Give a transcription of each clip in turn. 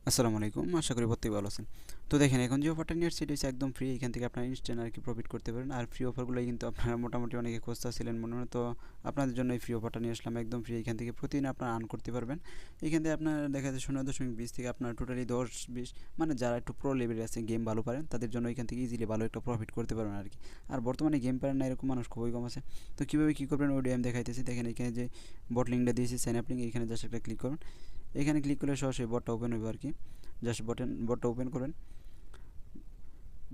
আসসালামু আলাইকুম। আশা করি প্রত্যেকে ভালো আছেন। তো দেখেন এখন যে অফারটা নিয়ে আসছি এটা হচ্ছে একদম ফ্রি। এখান থেকে আপনারা ইনস্ট্যান্ট আরকি প্রফিট করতে পারেন। আর ফ্রি অফারগুলোই কিন্তু আপনারা মোটামুটি অনেকে খুঁজতেছিলেন মনে হয়। তো আপনাদের জন্য এই ফ্রি অফারটা নিয়ে আসলাম একদম ফ্রি। এখান থেকে প্রতিদিন আপনারা আর্ন করতে পারবেন। এখান থেকে আপনার দেখা যায় 0.20 থেকে আপনার টোটালি 10-20 মানে যারা একটু প্রো লেভেলে আছে গেম ভালো পারেন তাদের জন্য এখান থেকে ইজিলি ভালো একটা প্রফিট করতে পারবেন আরকি। আর বর্তমানে গেম পারেন না এরকম মানুষ খুবই কম আছে। তো কীভাবে কী করবেন ওইটাই আমি দেখাইতেছি। দেখেন এখানে যে বট লিঙ্কটা দিয়েছি সাইন আপ লিঙ্ক এখানে জাস্ট একটা ক্লিক করুন। এখানে ক্লিক করলে সরাসরি বটটা ওপেন হবে আরকি। জাস্ট বটটা ওপেন করেন।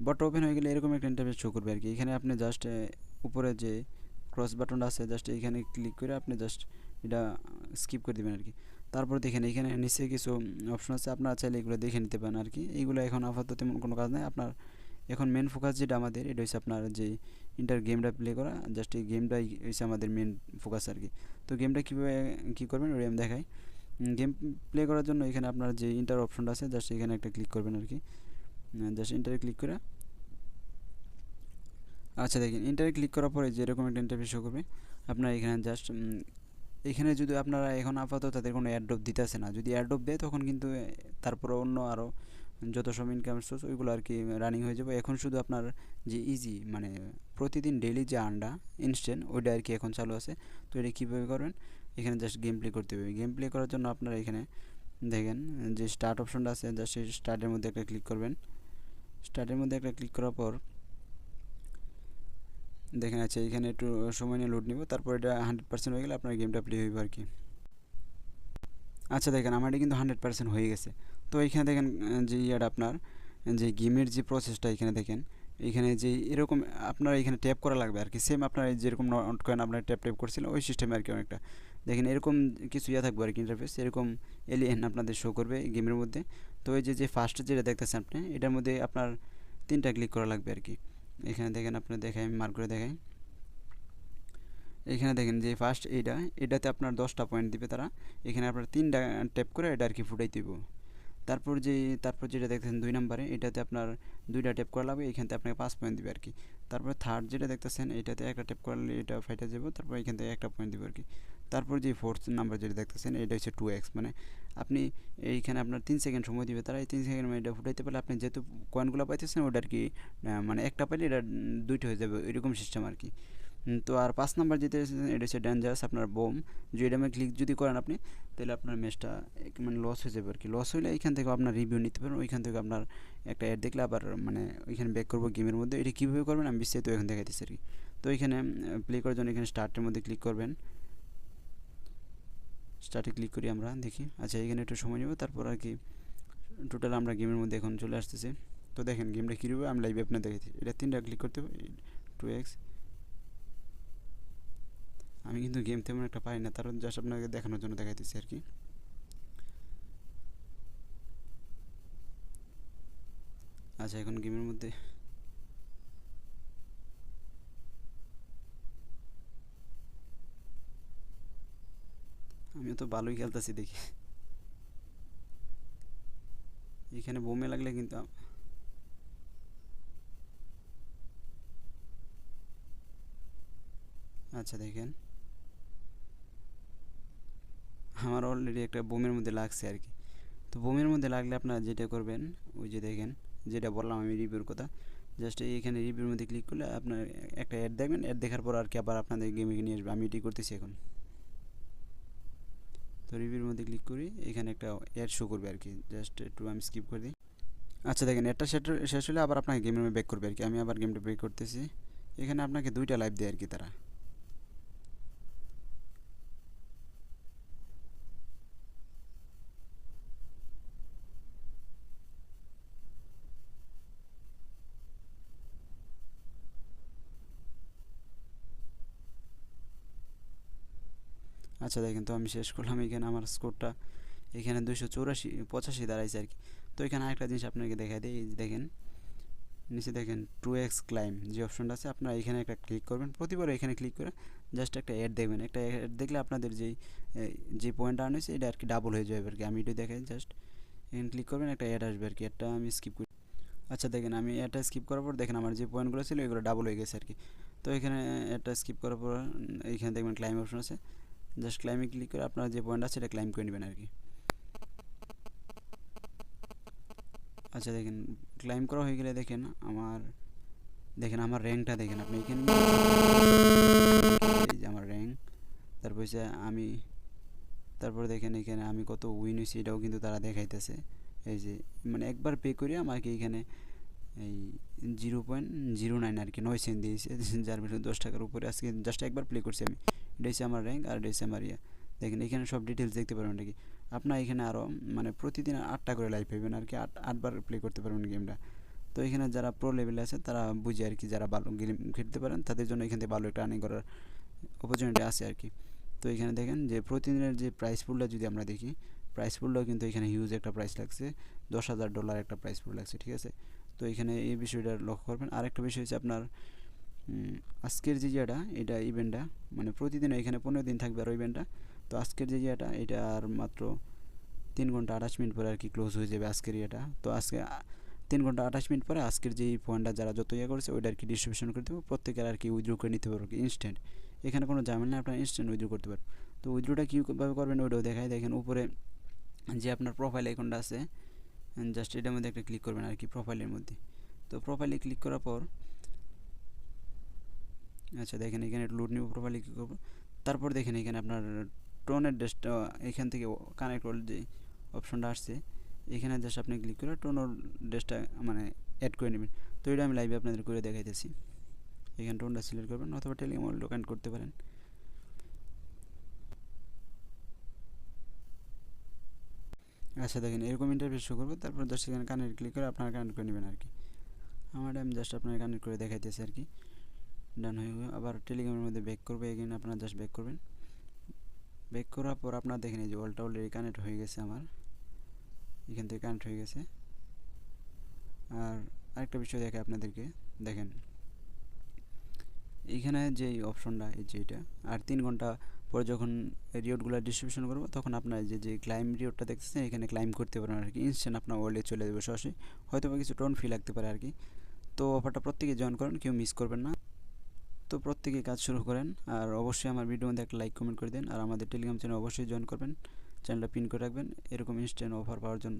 বটটা ওপেন হয়ে গেলে এরকম একটা ইন্টারফেস শো করবে আর কি। এখানে আপনি জাস্ট উপরে যে ক্রস বাটনটা আছে জাস্ট এইখানে ক্লিক করে আপনি জাস্ট এটা স্কিপ করে দেবেন আর কি। তারপর দেখেন এখানে নিচে কিছু অপশন আছে, আপনারা চাইলে এগুলো দেখে নিতে পারেন আর কি। এইগুলো এখন আপাতত তেমন কোনো কাজ নেই আপনার। এখন মেন ফোকাস যেটা আমাদের এটা হচ্ছে আপনার যে গেমটা প্লে করা। জাস্ট এই গেমটাই হচ্ছে আমাদের মেন ফোকাস আর কি। তো গেমটা কীভাবে কী করবেন ওই আমি দেখাই। গেম প্লে করার জন্য এখানে আপনার যে ইন্টার অপশনটা আছে জাস্ট এখানে একটা ক্লিক করবেন আর কি। জাস্ট ইন্টারে ক্লিক করে আচ্ছা দেখেন ইন্টারে ক্লিক করার পরে যে এরকম একটা ইন্টারফেস শো করবে। আপনার এখানে জাস্ট এখানে যদি আপনারা এখন আপাতত তাদের কোনো অ্যাড্রপ দিতেছে না, যদি অ্যাড্রপ দেয় তখন কিন্তু তারপরে অন্য আরও যত সব ইনকাম সোর্স ওইগুলো আর কি রানিং হয়ে যাবে। এখন শুধু আপনার যে ইজি মানে প্রতিদিন ডেইলি যে আন্ডা ইনস্ট্যান্ট ওইটা আর কি এখন চালু আছে। তো এটা কীভাবে করবেন, এখানে জাস্ট গেম প্লে করতে হবে। গেম প্লে করার জন্য আপনারা এখানে দেখেন যে স্টার্ট অপশনটা আছে জাস্ট সেই স্টার্টের মধ্যে একটা ক্লিক করবেন। স্টার্টের মধ্যে একটা ক্লিক করার পর দেখেন আচ্ছা এখানে একটু সময় নিয়ে লোড নিব, তারপর এটা 100% হয়ে গেলে আপনার গেমটা প্লে হইব আর কি। আচ্ছা দেখেন আমার এটা কিন্তু 100% হয়ে গেছে। তো এইখানে দেখেন যে ইয়াটা আপনার যে গেমের যে প্রসেসটা এখানে দেখেন এখানে যে এরকম আপনার এখানে ট্যাপ করা লাগবে আর কি। সেম আপনার যেরকম নোট কয়েন আপনার ট্যাপ ট্যাপ করছিলেন ওই সিস্টেমে আর কি অনেকটা। দেখেন এরকম কিছু ইয়া থাকবে আর কি ইন্টারফেস এরকম এলিয়েন আপনাদের শো করবে এই গেমের মধ্যে। তো এই যে ফার্স্ট যেটা দেখতেছেন আপনি এটার মধ্যে আপনার 3টা ক্লিক করা লাগবে আর কি। এখানে দেখেন আপনি দেখাই আমি মার্ক করে দেখাই। এখানে দেখেন যে ফার্স্ট এটাতে আপনার 10টা পয়েন্ট দিবে তারা। এখানে আপনার 3টা ট্যাপ করে এটা আর কি ফুটাই দিব। তারপর যেটা দেখতেছেন 2 নম্বরে এটাতে আপনার 2টা ট্যাপ করা লাগবে, এখান থেকে আপনাকে 5 পয়েন্ট দিবে আর কি। তারপর থার্ড যেটা দেখতেছেন এটাতে একটা ট্যাপ করলে এটা ফাইটা যাবে, তারপর এখান থেকে একটা পয়েন্ট দিবে আর কি। তারপর যে ফোর্থ নাম্বার যেটা দেখতেছেন এটা হচ্ছে 2x মানে আপনি এইখানে আপনার 3 সেকেন্ড সময় দিবে তারা। এই 3 সেকেন্ড মানে এটা ফুটাইতে পারলে আপনি যেহেতু কয়েনগুলো পাইতেছেন ওটা আর কি মানে একটা পাইলে এটা 2টা হয়ে যাবে এরকম সিস্টেম আর কি। তো আর 5 নাম্বার যেটা এটা হচ্ছে ডেঞ্জারাস আপনার বোম। যদি এটা ক্লিক যদি করেন আপনি তাহলে আপনার ম্যাচটা মানে লস হয়ে যাবে আর কি। লস হলে এইখান থেকে আপনার রিভিউ নিতে পারেন। ওইখান থেকে আপনার একটা অ্যাড দেখলে আবার মানে ওইখানে ব্যাক করবো গেমের মধ্যে। এটা কীভাবে করবেন আমি বিস্তারিত এখান দেখাইতেছি আর কি। তো এখানে প্লে করার জন্য এখানে স্টার্টের মধ্যে ক্লিক করবেন। স্টার্টে ক্লিক করি আমরা দেখি। আচ্ছা এখানে একটু সময় নেব, তারপর আর কি টোটাল আমরা গেমের মধ্যে এখন চলে আসতেছে। তো দেখেন গেমটা কীভাবে আমি লাইভে আপনার দেখাচ্ছি। এটা 3টা ক্লিক করতে হবে 2x। আমি কিন্তু গেম তেমন একটা পারি না, তার জাস্ট আপনাকে দেখানোর জন্য দেখাইতেছি আর কি। আচ্ছা এখন গেমের মধ্যে আমিও তো ভালোই খেলতেছি দেখি। এখানে বোমে লাগলে কিন্তু আচ্ছা দেখেন আমার অলরেডি একটা বোমের মধ্যে লাগছে আর কি। তো বোমের মধ্যে লাগলে আপনারা যেটা করবেন ওই যে দেখেন যেটা বললাম আমি রিভিউর কথা, জাস্ট এইখানে রিভিউর মধ্যে ক্লিক করলে আপনার একটা অ্যাড দেখবেন। অ্যাড দেখার পর আর কি আবার আপনাদের গেমে নিয়ে আসবে। আমি এটি করতেছি এখন। তো রিভিউর মধ্যে ক্লিক করি, এখানে একটা অ্যাড শো করবে আর কি। জাস্ট একটু আমি স্কিপ করে দিই। আচ্ছা দেখেন অ্যাডটা শেষ হলে আবার আপনাকে গেমের মধ্যে ব্যাক করবে আর কি। আমি আবার গেমটা ব্রেক করতেছি। এখানে আপনাকে 2টা লাইভ দেয় আর কি তারা। আচ্ছা দেখেন তো আমি শেষ করলাম। এখানে আমার স্কোরটা এখানে 284 দাঁড়াইছে আর কি। তো এখানে আরেকটা জিনিস আপনাকে দেখা দিই। এই যে দেখেন নিচে দেখেন 2x ক্লাইম যে অপশনটা আছে আপনারা এখানে একটা ক্লিক করবেন। প্রতিবার এখানে ক্লিক করে জাস্ট একটা অ্যাড দেখবেন। একটা অ্যাড দেখলে আপনাদের যে পয়েন্ট আর্ন হয়েছে এটা আর কি ডাবল হয়ে যাবে আর কি। আমি এটা দেখাই জাস্ট এখানে ক্লিক করবেন একটা অ্যাড আসবে আর কি। একটা আমি স্কিপ করি। আচ্ছা দেখেন আমি এটা স্কিপ করার পর দেখেন আমার যে পয়েন্টগুলো ছিল এগুলো ডাবল হয়ে গেছে আর কি। তো এখানে এটা স্কিপ করার পর এইখানে দেখবেন ক্লাইম অপশন আছে, জাস্ট ক্লাইমে ক্লিক করে আপনার যে পয়েন্ট আছে এটা ক্লাইম করে নেবেন আর কি। আচ্ছা দেখেন ক্লাইম করা হয়ে গেলে দেখেন আমার র্যাঙ্কটা দেখেন আপনি এখানে এই যে আমার র্যাঙ্ক, তারপর হচ্ছে তারপরে দেখেন এখানে আমি কত উইন হয়েছি এটাও কিন্তু তারা দেখাইতেছে। এই যে মানে একবার পে করে আমাকে এখানে এই 0.09 আর কি 9 সেন্ট দিয়েছে যার ভিতরে 10 টাকার উপরে আজকে জাস্ট একবার প্লে করছি আমি। এটা হচ্ছে আমার র্যাঙ্ক আর এটা হচ্ছে আমার ইয়ে। দেখেন এখানে সব ডিটেলস দেখতে পারবেন নাকি। আপনার এখানে আরও মানে প্রতিদিন 8টা করে লাইভ পাবেন আর কি, 8বার প্লে করতে পারবেন গেমটা। তো এখানে যারা প্রো লেভেলে আছে তারা বুঝে আর কি, যারা ভালো গেম খেলতে পারেন তাদের জন্য এখান থেকে ভালো একটা আর্নিং করার অপরচুনিটি আছে আর কি। তো এখানে দেখেন যে প্রতিদিনের যে প্রাইস পুলটা যদি আমরা দেখি, প্রাইস পুলটাও কিন্তু এখানে হিউজ একটা প্রাইস লাগছে, $10,000 একটা প্রাইস পুল লাগছে, ঠিক আছে। তো এখানে এই বিষয়টা লক্ষ্য করবেন। আরেকটা বিষয় হচ্ছে আপনার আজকের যে ইয়েটা এটা ইভেন্টটা মানে প্রতিদিন এখানে 15 দিন থাকবে আর ইভেন্টটা। তো আজকের যে ইয়েটা এটা আর মাত্র 3 ঘন্টা 28 মিনিট পরে আর কি ক্লোজ হয়ে যাবে আজকের ইয়েটা। তো আজকে 3 ঘন্টা 28 মিনিট পরে আজকের যেই পয়েন্টটা যারা যত ইয়ে করেছে ওইটা আর কি ডিস্ট্রিবিউশন করে দেবো, প্রত্যেকের আর কি উইথড্র করে নিতে পারবো কি ইনস্ট্যান্ট। এখানে কোনো ঝামেলা নেই, আপনার ইনস্ট্যান্ট উইথড্র করতে পারবেন। তো উইথড্রটা কীভাবে করবেন ওইটাও দেখায়। দেখেন উপরে যে আপনার প্রোফাইল আইকনটা আছে, জাস্ট এটার মধ্যে একটা ক্লিক করবেন আর কি প্রোফাইলের মধ্যে। তো প্রোফাইলে ক্লিক করার পর আচ্ছা দেখেন এখানে লোড নিব, প্রোফাইলে ক্লিক করবো। তারপর দেখেন এখানে আপনার টোনের ডেসটা এখান থেকে কানেক্ট ওয়ার্ল্ড যে অপশনটা আসছে এখানে জাস্ট আপনি ক্লিক করে টোনের ডেসটা মানে অ্যাড করে নেবেন। তো এটা আমি লাইভে আপনাদের করে দেখাইতেছি। এখানে টোনটা সিলেক্ট করবেন অথবা টেলিগ্রাম ওয়ার্ল্ড কানেক্ট করতে পারেন। আচ্ছা দেখেন এরকম ইন্টারফেস শো করবো। তারপর জাস্ট এখানে কানেক্ট ক্লিক করে আপনারা কানেক্ট করে নেবেন আর কি। আমি জাস্ট আপনার কানেক্ট করে দেখাইতেছি আর কি। ডান হয়ে গেল। আবার টেলিগ্রামের মধ্যে ব্যাক করবো, এখানে আপনারা জাস্ট ব্যাক করবেন। ব্যাক করার পর আপনারা দেখেন এই যে ওয়ালটা অলরেডি কানেক্ট হয়ে গেছে, আমার এখান থেকে কানেক্ট হয়ে গেছে। আর আরেকটা বিষয় দেখে আপনাদেরকে, দেখেন এইখানে যে অপশনটা এই যে এটা, আর 3 ঘন্টা পরে যখন রিওয়ার্ডগুলো ডিস্ট্রিবিউশন করবো তখন আপনার যে ক্লাইম রিওয়ার্ডটা দেখতেছেন এখানে ক্লাইম করতে পারেন আর কি, ইনস্ট্যান্ট আপনার ওয়ার্ল্ডে চলে যাবে সরাসরি। হয়তো বা কিছু টোন ফি লাগতে পারে আর কি। তো অফারটা প্রত্যেকে জয়েন করেন, কেউ মিস করবেন না। তো প্রত্যেকে কাজ শুরু করেন। আর অবশ্যই আমার ভিডিওর মধ্যে একটা লাইক কমেন্ট করে দিন। আর আমাদের টেলিগ্রাম চ্যানেল অবশ্যই জয়েন করবেন, চ্যানেলটা পিন করে রাখবেন এরকম ইনস্ট্যান্ট অফার পাওয়ার জন্য।